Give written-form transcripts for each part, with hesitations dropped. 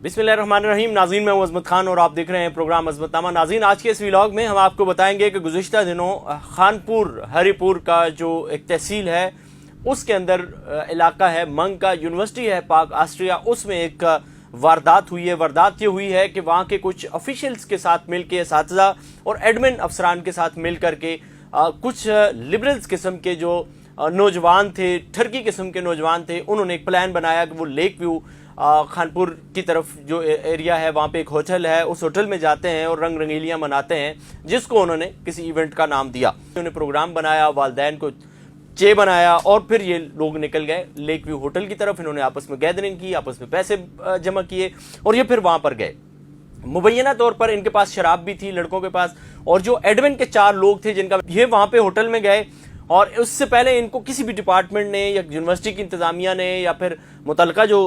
बिस्मिल्लाहिर्रहमानिर्रहीम। नाज़रीन, मैं हूं अज़मत खान और आप देख रहे हैं प्रोग्राम अज़मत नामा। नाज़रीन, आज के इस व्लॉग में हम आपको बताएंगे कि गुज़िश्ता दिनों खानपुर हरिपुर का जो एक तहसील है उसके अंदर इलाका है मंग का, यूनिवर्सिटी है पाक ऑस्ट्रिया, उसमें एक वारदात हुई है। वारदात ये हुई है कि वहाँ के कुछ ऑफिशियल्स के साथ मिल के, असातिज़ा और एडमिन अफसरान के साथ मिल करके कुछ लिबरल्स किस्म के जो नौजवान थे, ठरकी किस्म के नौजवान थे, उन्होंने एक प्लान बनाया कि वो लेक व्यू खानपुर की तरफ जो एरिया है वहाँ पे एक होटल है, उस होटल में जाते हैं और रंग रंगीलियाँ मनाते हैं, जिसको उन्होंने किसी इवेंट का नाम दिया। उन्होंने प्रोग्राम बनाया, वालदैन को चे बनाया और फिर ये लोग निकल गए लेक व्यू होटल की तरफ। इन्होंने आपस में गैदरिंग की, आपस में पैसे जमा किए और ये फिर वहाँ पर गए। मुबैना तौर पर इनके पास शराब भी थी लड़कों के पास, और जो एडमिन के 4 लोग थे जिनका ये वहाँ पे होटल में गए, और उससे पहले इनको किसी भी डिपार्टमेंट ने या यूनिवर्सिटी की इंतजामिया ने या फिर मुतलका जो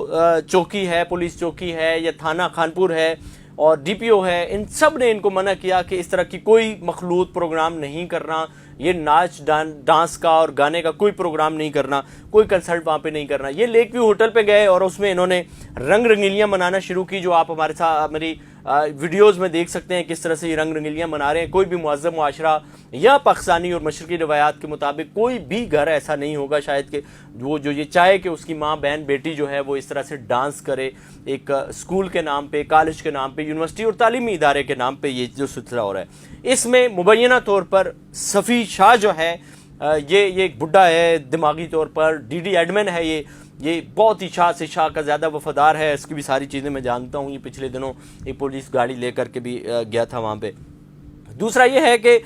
चौकी है, पुलिस चौकी है या थाना खानपुर है और डीपीओ है, इन सब ने इनको मना किया कि इस तरह की कोई मखलूत प्रोग्राम नहीं करना, ये नाच डांस का और गाने का कोई प्रोग्राम नहीं करना, कोई कंसर्ट वहाँ पे नहीं करना। ये लेक व्यू होटल पे गए और उसमें इन्होंने रंग रंगीलियाँ मनाना शुरू की, जो आप हमारे साथ मेरी वीडियोज़ में देख सकते हैं किस तरह से ये रंग रंगीलियाँ मना रहे हैं। कोई भी मुअज़्ज़म मुआशरा या पाकिस्तानी और मशरक़ी रवायात के मुताबिक कोई भी घर ऐसा नहीं होगा शायद कि वो जो ये चाहे कि उसकी माँ बहन बेटी जो है वो इस तरह से डांस करे एक स्कूल के नाम पे, कॉलेज के नाम पे, यूनिवर्सिटी और तालीमी इदारे के नाम पे ये जो सिलसिला हो रहा है। इसमें मुबैना तौर पर सफ़ी शाह जो है ये एक बुढ़ा है, दिमागी तौर पर डीडी एडमिन है, ये बहुत ही शाह से शाह का ज़्यादा वफादार है। इसकी भी सारी चीज़ें मैं जानता हूँ। ये पिछले दिनों एक पुलिस गाड़ी लेकर के भी गया था वहाँ पे। दूसरा ये है कि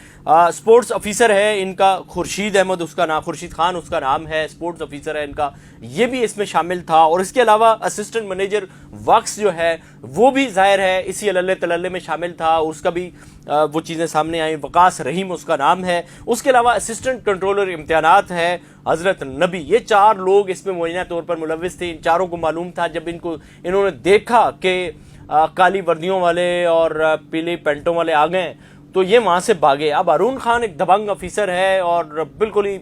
स्पोर्ट्स ऑफिसर है इनका खुर्शीद अहमद, उसका नाम खुर्शीद खान उसका नाम है, स्पोर्ट्स ऑफिसर है इनका, ये भी इसमें शामिल था। और इसके अलावा असिस्टेंट मैनेजर वक्स जो है वो भी ज़ाहिर है इसी अल्ले तल्ले में शामिल था, उसका भी वो चीज़ें सामने आई। वकास रहीम उसका नाम है। उसके अलावा असिस्टेंट कंट्रोलर इम्तिहानात है हज़रत नबी। ये 4 लोग इसमें मुबैना तौर पर मुलव्विस थे। इन चारों को मालूम था, जब इन्होंने देखा कि काली वर्दियों वाले और पीली पेंटों वाले आ गए तो ये वहाँ से भागे। अब अरुण खान एक दबंग ऑफिसर है और बिल्कुल ही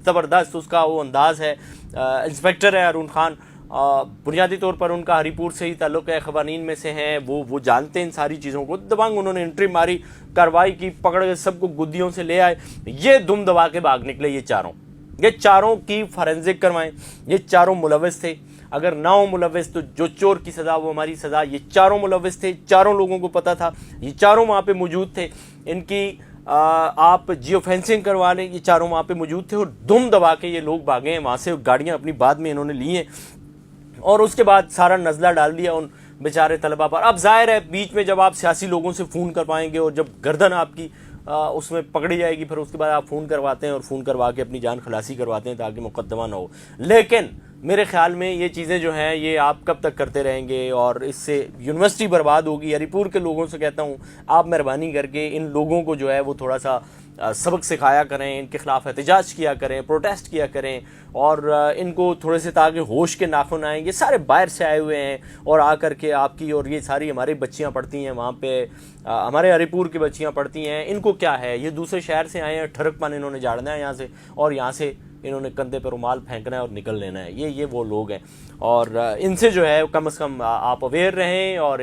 ज़बरदस्त उसका वो अंदाज़ है। इंस्पेक्टर है अरुण खान, बुनियादी तौर पर उनका हरिपुर से ही ताल्लुक़ है, ख़वानीन में से हैं, वो जानते हैं इन सारी चीज़ों को। दबंग उन्होंने एंट्री मारी, कार्रवाई की, पकड़ के सबको गुद्दियों से ले आए। ये दुम दबा के भाग निकले। ये चारों की फॉरेंसिक करवाएं। ये चारों मुलव्विस थे, अगर ना हो मुलव्विस तो जो चोर की सज़ा वो हमारी सज़ा। ये चारों मुलव्विस थे, चारों लोगों को पता था, ये चारों वहाँ पे मौजूद थे। इनकी आप जियो फेंसिंग करवा लें, ये चारों वहाँ पे मौजूद थे और दुम दबा के ये लोग भागे हैं वहाँ से। गाड़ियाँ अपनी बाद में इन्होंने ली हैं और उसके बाद सारा नज़ला डाल दिया उन बेचारे तलबा पर। अब ज़ाहिर है बीच में जब आप सियासी लोगों से फ़ोन करवाएंगे और जब गर्दन आपकी उसमें पकड़ी जाएगी, फिर उसके बाद आप फ़ोन करवाते हैं और फ़ोन करवा के अपनी जान खलासी करवाते हैं ताकि मुकदमा ना हो। लेकिन मेरे ख्याल में ये चीज़ें जो हैं ये आप कब तक करते रहेंगे और इससे यूनिवर्सिटी बर्बाद होगी। हरिपुर के लोगों से कहता हूँ, आप मेहरबानी करके इन लोगों को जो है वो थोड़ा सा सबक सिखाया करें, इनके खिलाफ एहतजाज किया करें, प्रोटेस्ट किया करें और इनको थोड़े से ताकि होश के नाखुन आएँ। ये सारे बाहर से आए हुए हैं और आकर के आपकी और ये सारी हमारी बच्चियां पढ़ती हैं वहाँ पे, हमारे हरिपुर की बच्चियां पढ़ती हैं। इनको क्या है, ये दूसरे शहर से आए हैं, ठरकपन इन्होंने झाड़ना है यहाँ से और यहाँ से इन्होंने कंधे पर रुमाल फेंकना है और निकल लेना है। ये वो लोग हैं और इनसे जो है कम से कम आप अवेयर रहें और